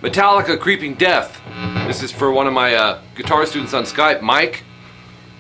Metallica, Creeping Death. This is for one of my guitar students on Skype, Mike,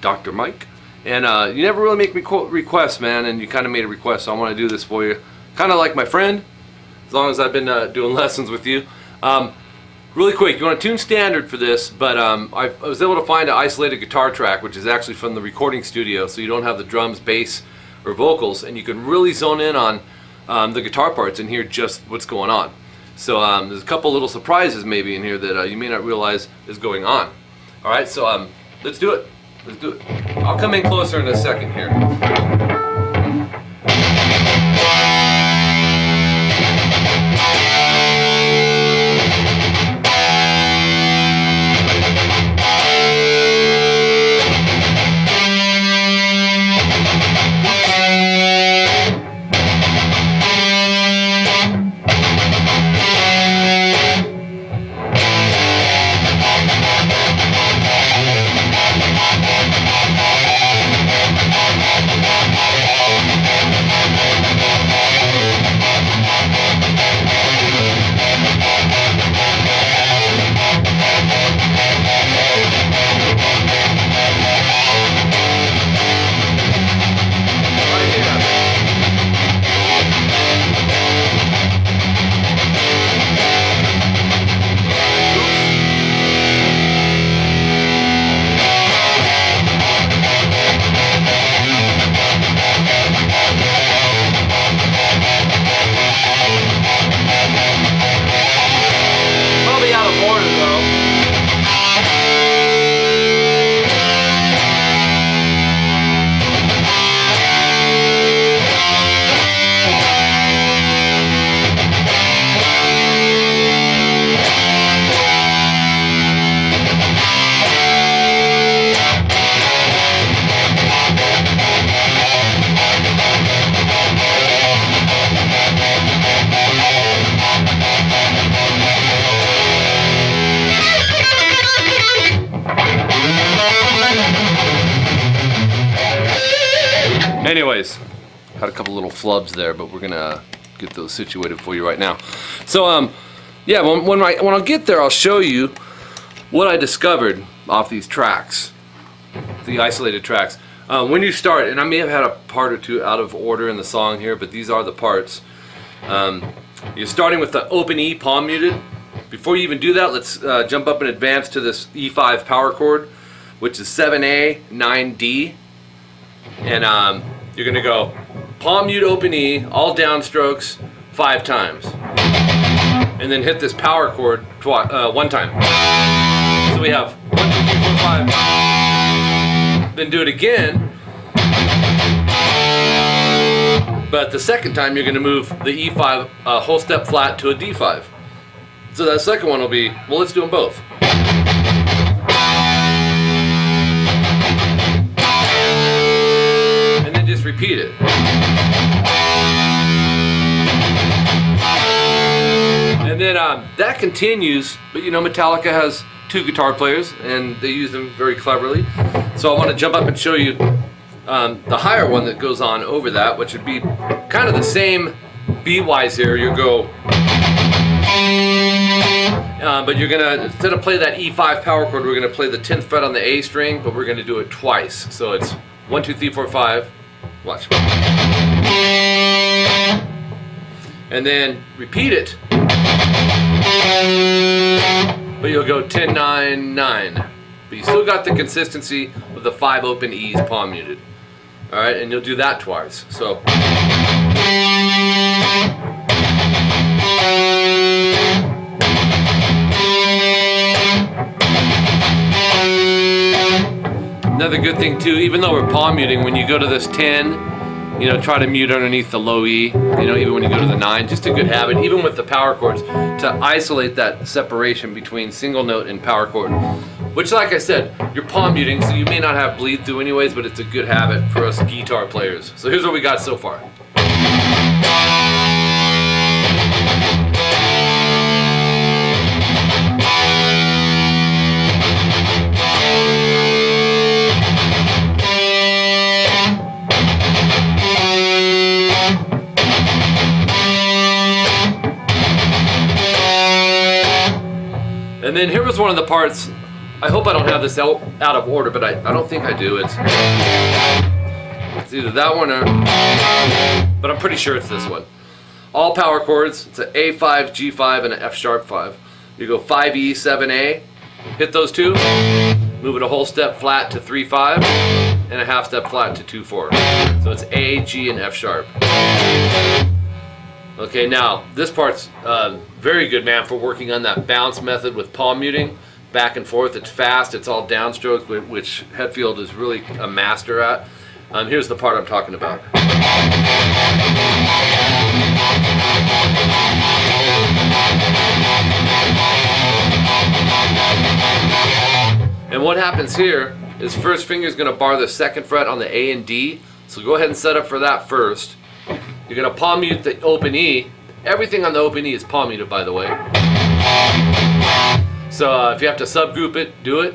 Dr. Mike. And you never really make me requests, man, and you kind of made a request, so I want to do this for you. Kind of like my friend, as long as I've been doing lessons with you. Really quick, you want to tune standard for this, but I was able to find an isolated guitar track, which is actually from the recording studio, so you don't have the drums, bass, or vocals, and you can really zone in on the guitar parts and hear just what's going on. So there's a couple little surprises maybe in here that you may not realize is going on. Alright, so let's do it. Let's do it. I'll come in closer in a second here. Anyways, had a couple little flubs there, but we're gonna get those situated for you right now. So yeah, when I get there, I'll show you what I discovered off these tracks, the isolated tracks. When you start, and I may have had a part or two out of order in the song here, but these are the parts. You're starting with the open E, palm muted. Before you even do that, let's jump up in advance to this E5 power chord, which is 7A, 9D. And you're going to go palm mute, open E, all downstrokes 5 times. And then hit this power chord 1 time. So we have 1, 2, 3, 4, 5. Then do it again. But the second time you're going to move the E5 whole step flat to a D5. So that second one will be, well, let's do them both. And then just repeat it. And then that continues, but you know, Metallica has 2 guitar players and they use them very cleverly. So I want to jump up and show you the higher one that goes on over that, which would be kind of the same beat-wise here. You go, but you're gonna, instead of play that E5 power chord, we're gonna play the 10th fret on the A string, but we're gonna do it twice. So it's 1, 2, 3, 4, 5. Watch. And then repeat it. But you'll go 10, 9, 9. But you still got the consistency of the 5 open E's palm muted. Alright, and you'll do that twice. So another good thing too, even though we're palm muting, when you go to this 10, you know, try to mute underneath the low E, you know, even when you go to the 9, just a good habit, even with the power chords, to isolate that separation between single note and power chord. Which, like I said, you're palm muting, so you may not have bleed through anyways, but it's a good habit for us guitar players. So here's what we got so far. And then here was one of the parts. I hope I don't have this out of order, but I don't think I do. It's either that one or, but I'm pretty sure it's this one. All power chords. It's an A5, G5, and an F sharp 5. You go 5E, 7A, hit those two, move it a whole step flat to 3-5, and a half step flat to 2-4. So it's A, G, and F sharp. Okay, now this part's very good, man, for working on that bounce method with palm muting. Back and forth, it's fast, it's all downstroke, which Hetfield is really a master at. Here's the part I'm talking about. And what happens here is first finger is going to bar the second fret on the A and D, so go ahead and set up for that first. You're going to palm mute the open E. Everything on the open E is palm muted, by the way. So if you have to subgroup it, do it.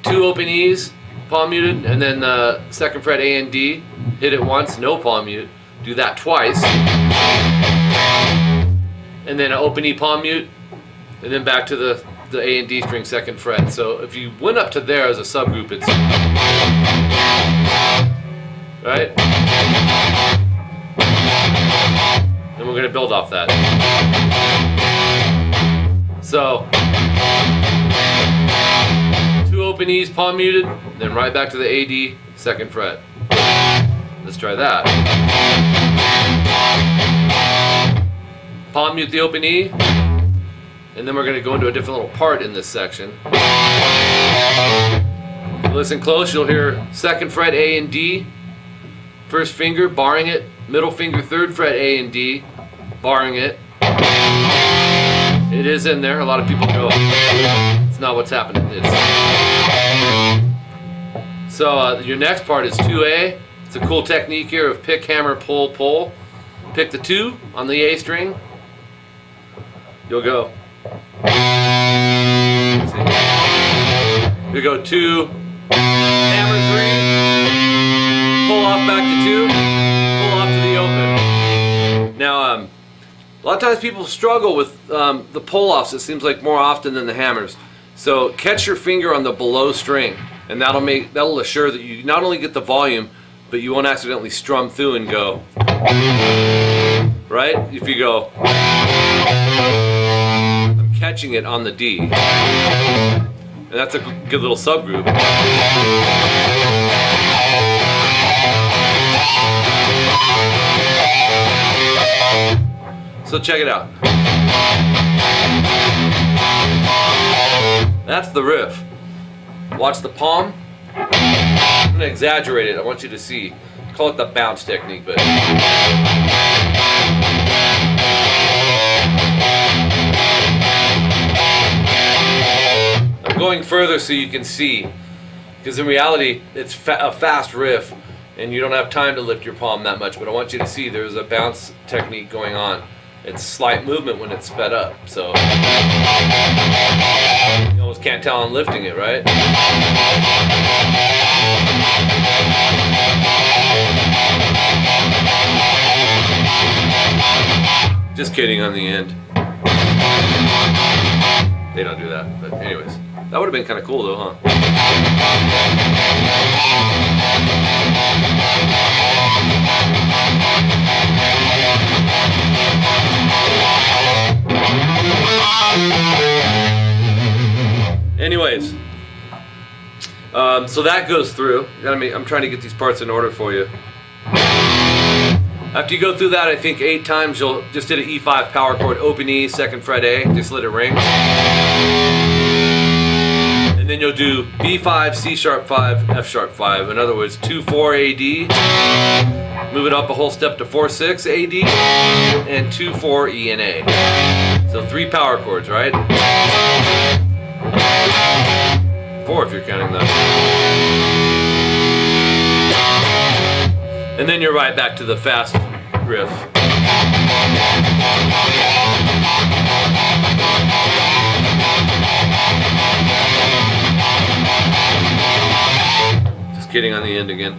2 open E's, palm muted, and then the second fret A and D, hit it once, no palm mute. Do that twice. And then an open E palm mute, and then back to the A and D string second fret. So if you went up to there as a subgroup, it's right? And we're going to build off that. So 2 open E's palm muted, then right back to the A, D, second fret. Let's try that. Palm mute the open E, and then we're going to go into a different little part in this section. Listen close, you'll hear second fret A and D, first finger barring it, middle finger third fret A and D, barring it. It is in there. A lot of people go, it's not what's happening. So your next part is 2A. It's a cool technique here of pick, hammer, pull, pull. Pick the 2 on the A string. You'll go. You go 2, hammer 3, pull off back to 2, pull off to the open. Now, a lot of times people struggle with the pull-offs, it seems like, more often than the hammers. So catch your finger on the below string, and that'll assure that you not only get the volume, but you won't accidentally strum through and go. Right? If you go, I'm catching it on the D. And that's a good little subgroup. So check it out. That's the riff. Watch the palm. I'm going to exaggerate it. I want you to see. Call it the bounce technique, but I'm going further so you can see, because in reality it's a fast riff and you don't have time to lift your palm that much, but I want you to see there's a bounce technique going on. It's slight movement when it's sped up, so you almost can't tell I'm lifting it, right? Just kidding on the end. They don't do that, but anyways. That would have been kind of cool though, huh? Anyways, so that goes through. I'm trying to get these parts in order for you. After you go through that, I think 8 times, you'll just hit an E5 power chord, open E, second fret A, just let it ring. And then you'll do B5, C sharp 5, F sharp 5. In other words, 2-4 AD, move it up a whole step to 4-6 AD, and 2-4 E and A. So 3 power chords, right? 4 if you're counting them. And then you're right back to the fast riff. Just kidding on the end again.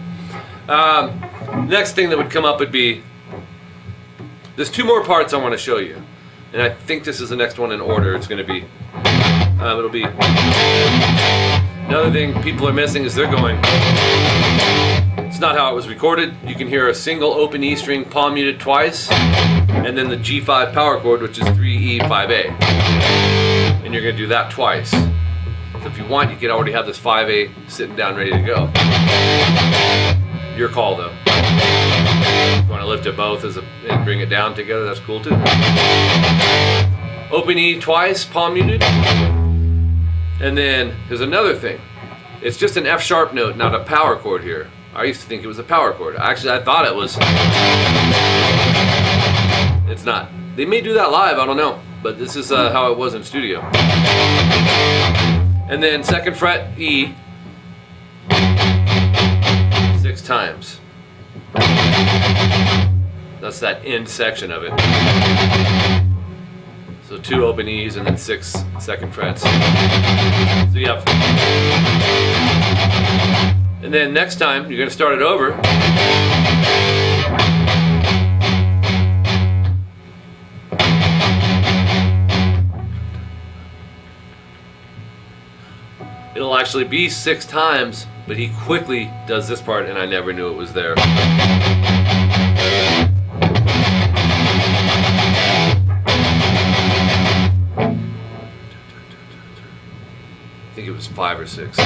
Next thing that would come up would be, there's 2 more parts I want to show you. And I think this is the next one in order. It's going to be It'll be another thing people are missing is they're going. It's not how it was recorded. You can hear a single open E string palm muted twice, and then the G5 power chord, which is 3E 5A, and you're going to do that twice. So if you want, you could already have this 5A sitting down ready to go. Your call though. If you want to lift it both and bring it down together, that's cool too. Open E twice, palm muted. And then there's another thing. It's just an F sharp note, not a power chord here. I used to think it was a power chord. Actually, I thought it was. It's not. They may do that live, I don't know. But this is how it was in studio. And then 2nd fret E 6 times. That's that end section of it. So 2 open E's and then 6 2nd frets. So you have. And then next time you're going to start it over. It'll actually be 6 times, but he quickly does this part and I never knew it was there. I think it was 5 or 6.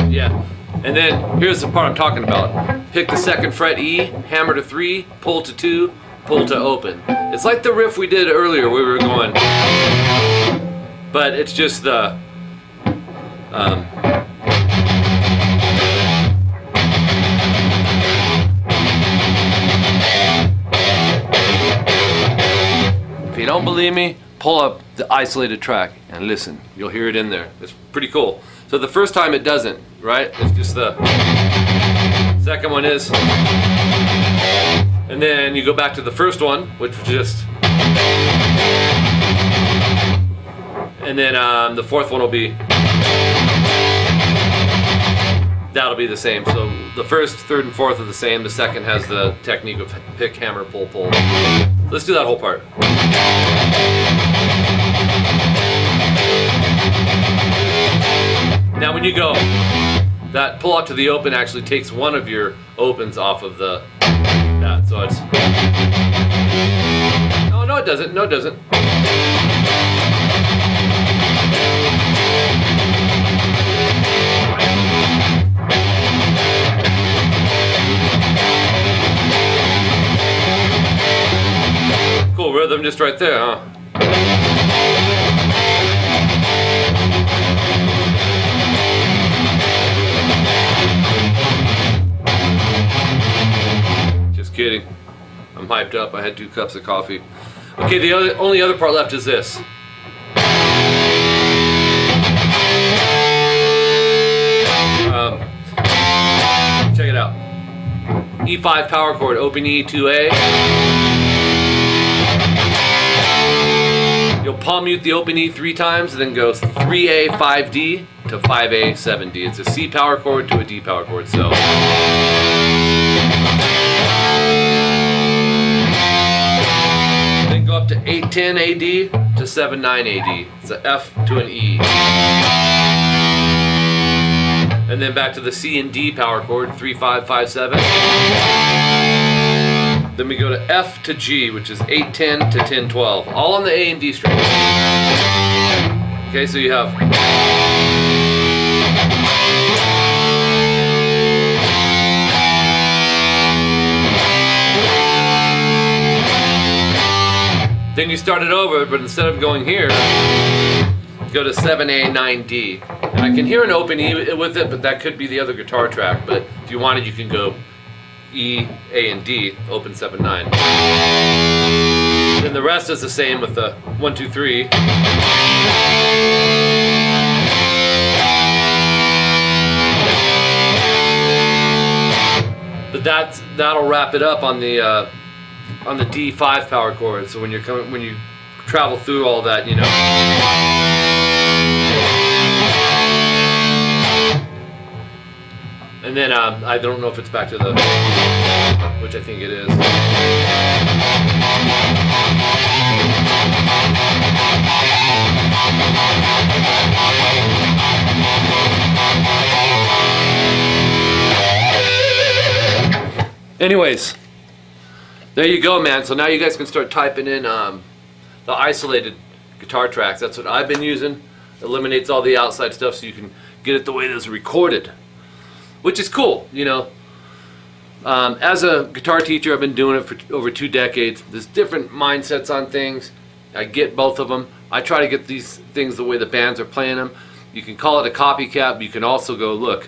Yeah, and then here's the part I'm talking about. Pick the 2nd fret E, hammer to 3, pull to 2, pull to open. It's like the riff we did earlier where we were going, but it's just the if you don't believe me, pull up the isolated track and listen. You'll hear it in there. It's pretty cool. So the first time it doesn't, right? It's just the second one is. And then you go back to the first one, which was just. And then the 4th one will be. That'll be the same. So the 1st, 3rd, and 4th are the same. The 2nd has the technique of pick, hammer, pull, pull. Let's do that whole part. Now when you go, that pull out to the open actually takes one of your opens off of the that. So it's. Oh no, it doesn't. No, it doesn't. Cool rhythm just right there, huh? Just kidding. I'm hyped up. I had 2 cups of coffee. Okay, the only other part left is this. Check it out. E5 power chord, open E, 2A. You'll palm mute the open E 3 times, and then go 3A, 5D to 5A, 7D. It's a C power chord to a D power chord. So. Then go up to 810 AD to 79 AD. It's an F to an E. And then back to the C and D power chord, 3, 5, 5, 7. Then we go to F to G, which is 8, 10 to 10, 12. All on the A and D string. Okay, so you have. Then you start it over, but instead of going here, go to 7A, 9D. And I can hear an open E with it, but that could be the other guitar track. But if you wanted, you can go E, A, and D, open 7, 9. Then the rest is the same with the 1, 2, 3. But that'll wrap it up on the D5 power chord. So when you travel through all that, you know. And then I don't know if it's back to the, which I think it is. Anyways, there you go, man. So now you guys can start typing in the isolated guitar tracks. That's what I've been using. Eliminates all the outside stuff so you can get it the way it is recorded, which is cool, you know. As a guitar teacher, I've been doing it for over 2 decades. There's different mindsets on things. I get both of them. I try to get these things the way the bands are playing them. You can call it a copycat, but you can also go, look,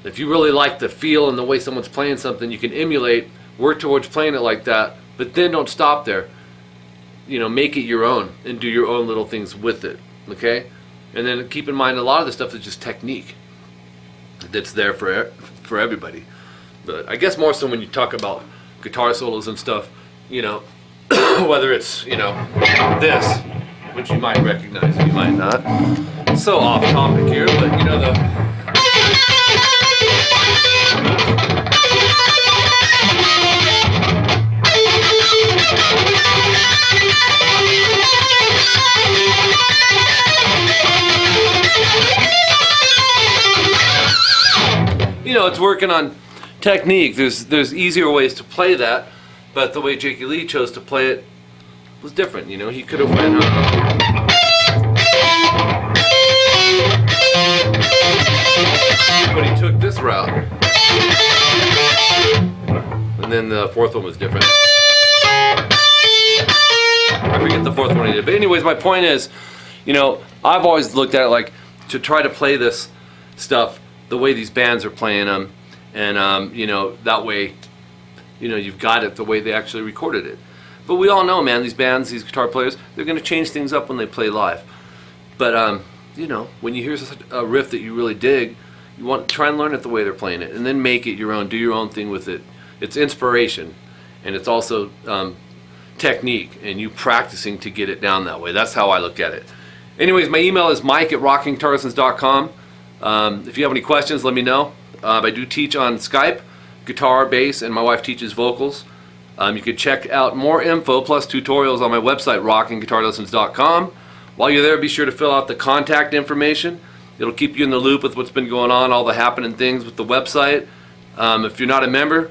if you really like the feel and the way someone's playing something, you can emulate, work towards playing it like that, but then don't stop there. You know, make it your own and do your own little things with it, okay? And then keep in mind a lot of the stuff is just technique that's there for everybody. But I guess more so when you talk about guitar solos and stuff, you know, whether it's, you know, this, which you might recognize, you might not. So off topic here, but you know, the it's working on technique. There's easier ways to play that, but the way Jakey Lee chose to play it was different. You know, he could have went but he took this route, and then the fourth one was different. I forget the fourth one he did, but anyways, my point is, you know, I've always looked at it like to try to play this stuff the way these bands are playing them, and you know, that way, you know, you've got it the way they actually recorded it. But we all know, man, these bands, these guitar players, they're going to change things up when they play live. But you know, when you hear a riff that you really dig, you want to try and learn it the way they're playing it, and then make it your own, do your own thing with it. It's inspiration, and it's also technique, and you practicing to get it down that way. That's how I look at it. Anyways, my email is mike@rockinguitarlessons.com. If you have any questions, let me know. I do teach on Skype, guitar, bass, and my wife teaches vocals. You can check out more info plus tutorials on my website, rockinguitarlessons.com. While you're there, be sure to fill out the contact information. It'll keep you in the loop with what's been going on, all the happening things with the website. If you're not a member,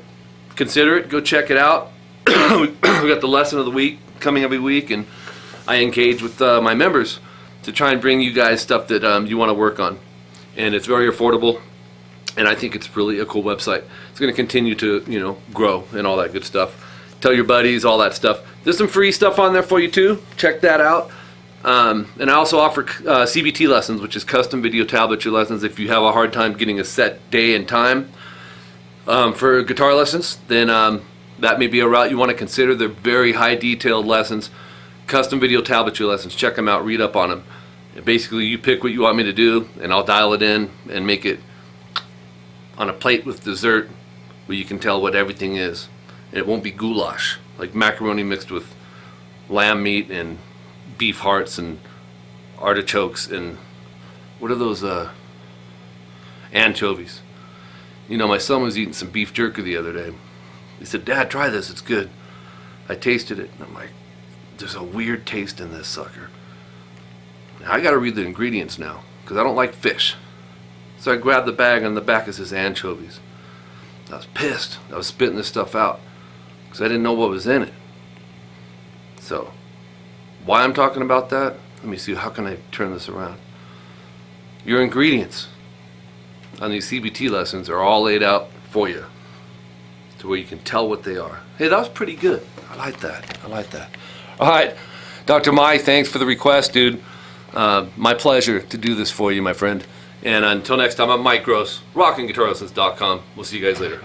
consider it. Go check it out. We got the lesson of the week coming every week, and I engage with my members to try and bring you guys stuff that you want to work on. And it's very affordable, and I think it's really a cool website. It's going to continue to, you know, grow and all that good stuff. Tell your buddies, all that stuff. There's some free stuff on there for you too. Check that out. And I also offer CVT lessons, which is custom video tablature lessons. If you have a hard time getting a set day and time for guitar lessons, then that may be a route you want to consider. They're very high detailed lessons, custom video tablature lessons. Check them out, read up on them. And basically, you pick what you want me to do, and I'll dial it in and make it on a plate with dessert where you can tell what everything is. And it won't be goulash, like macaroni mixed with lamb meat and beef hearts and artichokes and what are those anchovies. You know, my son was eating some beef jerky the other day. He said, "Dad, try this, it's good." I tasted it, and I'm like, there's a weird taste in this sucker. Now, I gotta read the ingredients now, because I don't like fish. So I grabbed the bag, and on the back it says anchovies. I was pissed. I was spitting this stuff out, because I didn't know what was in it. So, why I'm talking about that? Let me see, how can I turn this around? Your ingredients on these CBT lessons are all laid out for you, to where you can tell what they are. Hey, that was pretty good. I like that. I like that. All right, Dr. Mike, thanks for the request, dude. My pleasure to do this for you, my friend. And until next time, I'm Mike Gross, rockinguitarlessons.com. We'll see you guys later.